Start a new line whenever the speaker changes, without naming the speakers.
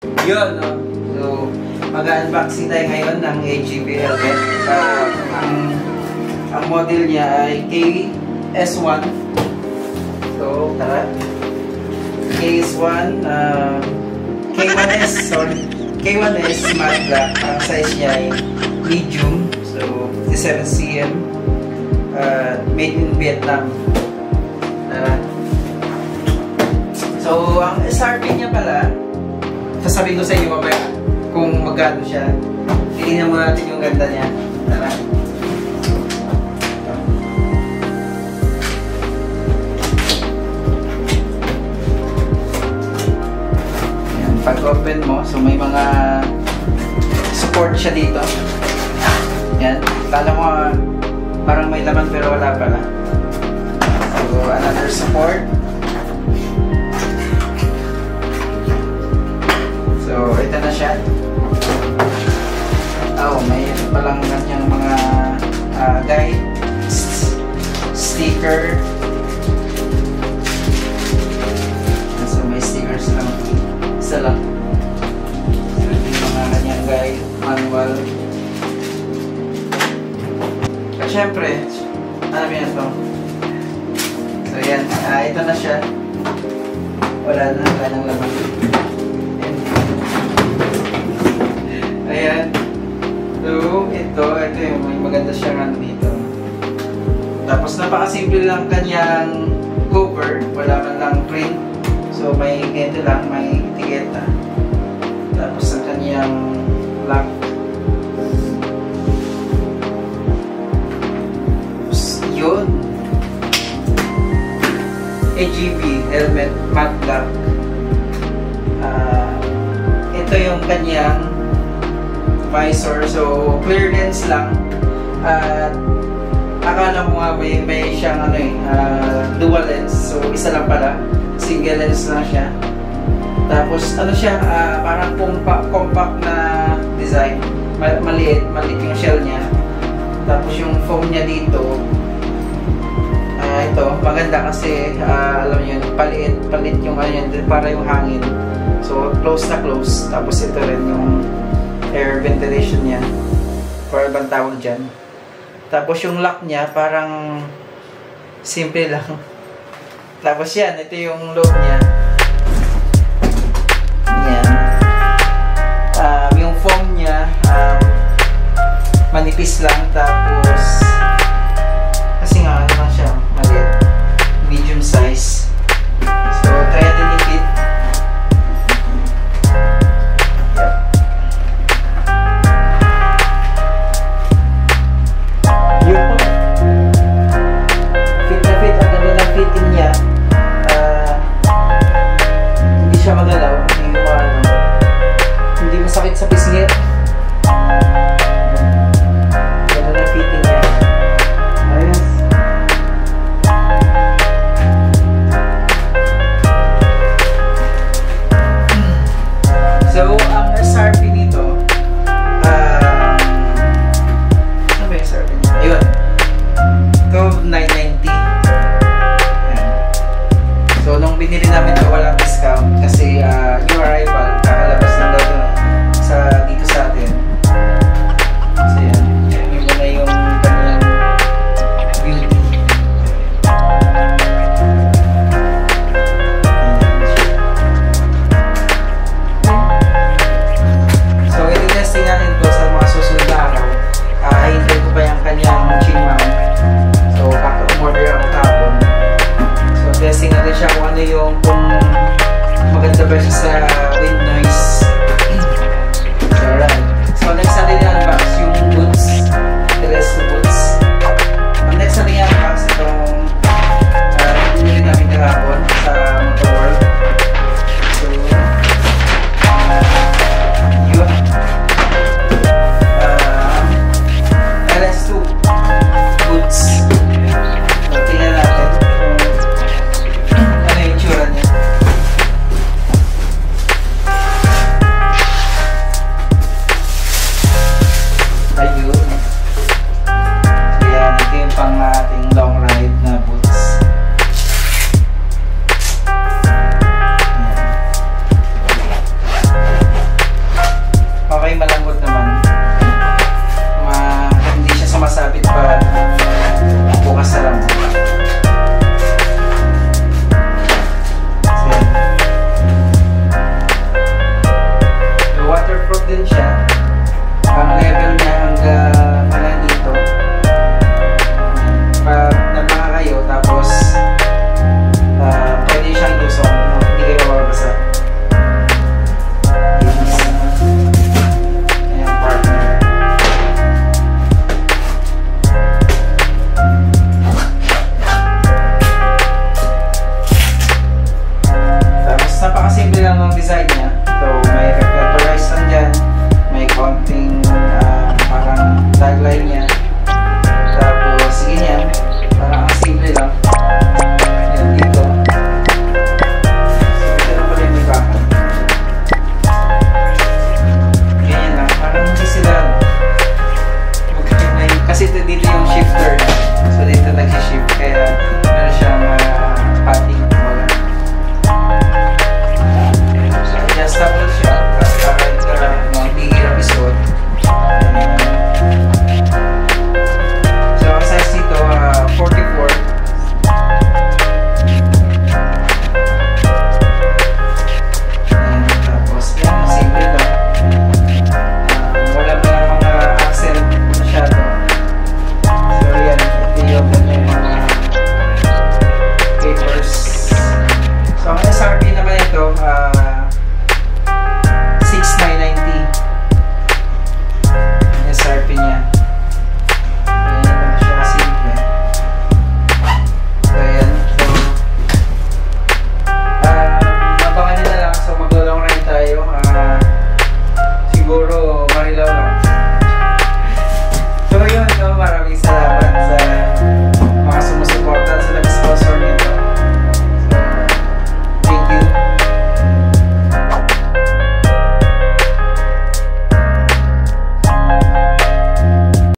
Yun, no? So, mag-unboxing tayo ngayon ng AGV helmet. Ang model niya ay KS1. So, tara. KS1, K1S, sorry. K1S matte black. Ang size niya ay medium. So, 57 cm. Made in Vietnam. So, ang SRP niya pala, sasabihin ko sa inyo mamaya kung magkano siya. Tingnan mo natin yung ganda niya. Tara. Ayan, pag open mo, so may mga support siya dito. Yan. Kala mo parang may laman pero wala pala. So, another support. So, ito na siya. Oh, may palang kanyang mga guide, sticker. So, may stickers lang. Isa lang. So, ito yung mga kanyang guide, manual. At syempre, ano yan ito? So, yan. Ito na siya. Wala nang laman. Ayan. So, ito yung may maganda siyang ano dito. Tapos, napakasimple lang kanyang cover. Wala man lang print. So, may ito lang, may etiketa. Tapos, ang kanyang lock. Tapos, yun. AGV helmet matte black. Ito yung kanyang visor. So, clear lens lang. At akala mo nga may siyang dual lens. So, isa lang pala. Single lens lang siya. Tapos, siya, parang compact na design. Maliit yung shell niya. Tapos, yung foam niya dito, ito, maganda kasi, alam niyo, palit yung para yung hangin. So, close na close. Tapos, ito rin yung air ventilation niya, para bang tawag dyan. Tapos yung lock niya parang simple lang. Tapos yan, ito yung loob niya. Yan. Yung foam niya manipis lang.